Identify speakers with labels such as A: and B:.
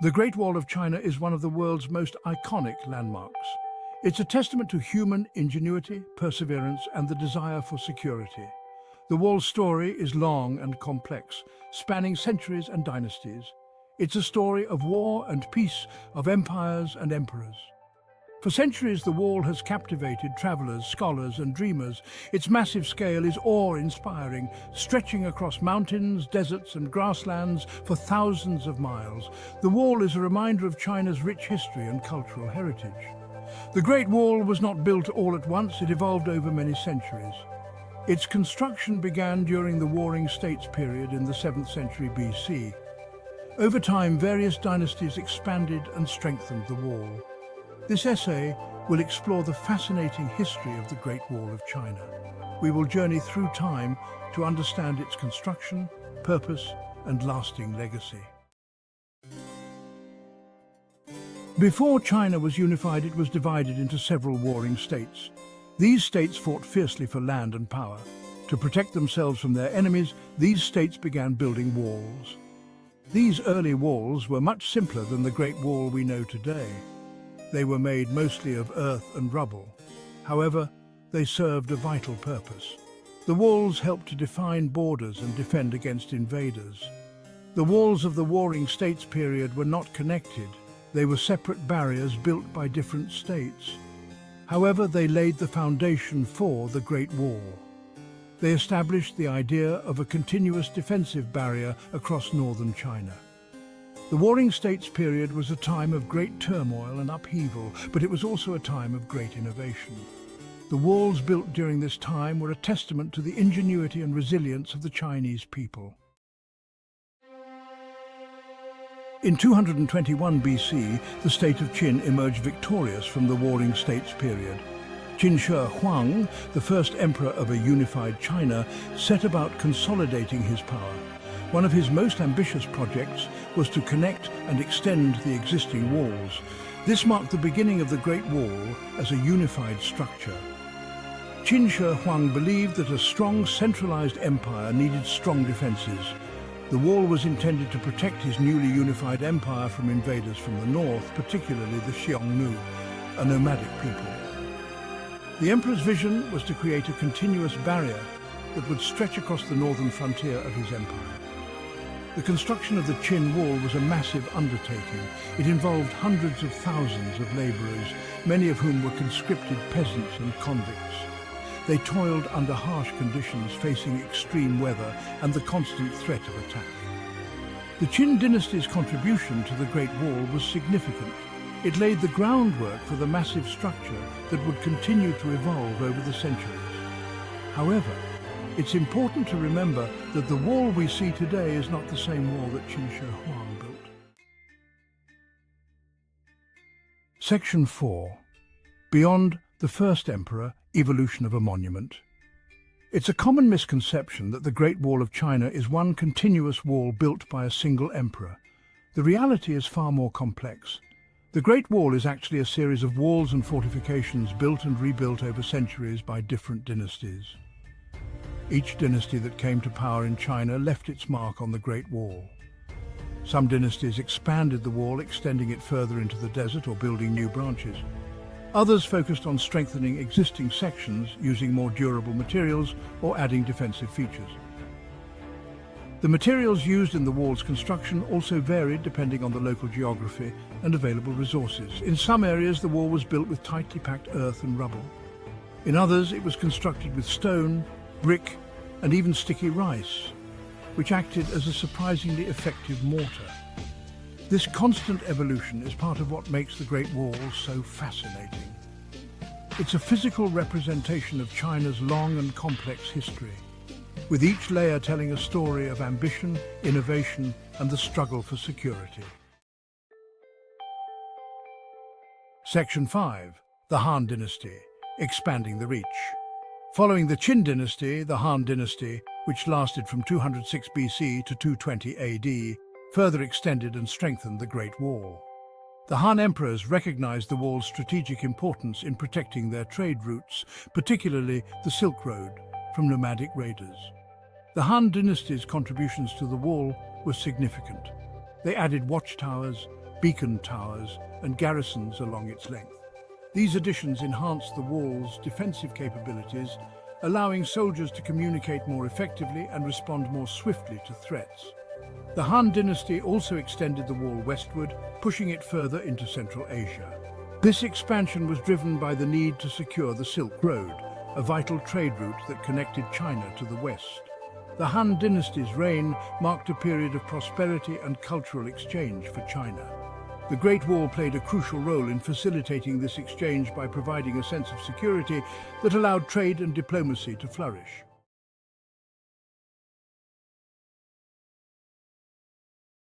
A: The Great Wall of China is one of the world's most iconic landmarks. It's a testament to human ingenuity, perseverance, and the desire for security. The wall's story is long and complex, spanning centuries and dynasties. It's a story of war and peace, of empires and emperors. For centuries, the wall has captivated travelers, scholars, and dreamers. Its massive scale is awe-inspiring, stretching across mountains, deserts, and grasslands for thousands of miles. The wall is a reminder of China's rich history and cultural heritage. The Great Wall was not built all at once, it evolved over many centuries. Its construction began during the Warring States period in the 7th century BC. Over time, various dynasties expanded and strengthened the wall. This essay will explore the fascinating history of the Great Wall of China. We will journey through time to understand its construction, purpose, and lasting legacy. Before China was unified, it was divided into several warring states. These states fought fiercely for land and power. To protect themselves from their enemies, these states began building walls. These early walls were much simpler than the Great Wall we know today. They were made mostly of earth and rubble. However, they served a vital purpose. The walls helped to define borders and defend against invaders. The walls of the Warring States period were not connected. They were separate barriers built by different states. However, they laid the foundation for the Great Wall. They established the idea of a continuous defensive barrier across northern China. The Warring States period was a time of great turmoil and upheaval, but it was also a time of great innovation. The walls built during this time were a testament to the ingenuity and resilience of the Chinese people. In 221 BC, the state of Qin emerged victorious from the Warring States period. Qin Shi Huang, the first emperor of a unified China, set about consolidating his power. One of his most ambitious projects was to connect and extend the existing walls. This marked the beginning of the Great Wall as a unified structure. Qin Shi Huang believed that a strong centralized empire needed strong defenses. The wall was intended to protect his newly unified empire from invaders from the north, particularly the Xiongnu, a nomadic people. The emperor's vision was to create a continuous barrier that would stretch across the northern frontier of his empire. The construction of the Qin Wall was a massive undertaking. It involved hundreds of thousands of laborers, many of whom were conscripted peasants and convicts. They toiled under harsh conditions, facing extreme weather and the constant threat of attack. The Qin dynasty's contribution to the Great Wall was significant. It laid the groundwork for the massive structure that would continue to evolve over the centuries. However, it's important to remember that the wall we see today is not the same wall that Qin Shi Huang built. Section 4. Beyond the First Emperor, Evolution of a Monument. It's a common misconception that the Great Wall of China is one continuous wall built by a single emperor. The reality is far more complex. The Great Wall is actually a series of walls and fortifications built and rebuilt over centuries by different dynasties. Each dynasty that came to power in China left its mark on the Great Wall. Some dynasties expanded the wall, extending it further into the desert or building new branches. Others focused on strengthening existing sections, using more durable materials or adding defensive features. The materials used in the wall's construction also varied depending on the local geography and available resources. In some areas, the wall was built with tightly packed earth and rubble. In others, it was constructed with stone, brick, and even sticky rice, which acted as a surprisingly effective mortar. This constant evolution is part of what makes the Great Wall so fascinating. It's a physical representation of China's long and complex history, with each layer telling a story of ambition, innovation, and the struggle for security. Section 5. The Han Dynasty, Expanding the Reach. Following the Qin dynasty, the Han dynasty, which lasted from 206 BC to 220 AD, further extended and strengthened the Great Wall. The Han emperors recognized the wall's strategic importance in protecting their trade routes, particularly the Silk Road, from nomadic raiders. The Han dynasty's contributions to the wall were significant. They added watchtowers, beacon towers, and garrisons along its length. These additions enhanced the wall's defensive capabilities, allowing soldiers to communicate more effectively and respond more swiftly to threats. The Han dynasty also extended the wall westward, pushing it further into Central Asia. This expansion was driven by the need to secure the Silk Road, a vital trade route that connected China to the west. The Han dynasty's reign marked a period of prosperity and cultural exchange for China. The Great Wall played a crucial role in facilitating this exchange by providing a sense of security that allowed trade and diplomacy to flourish.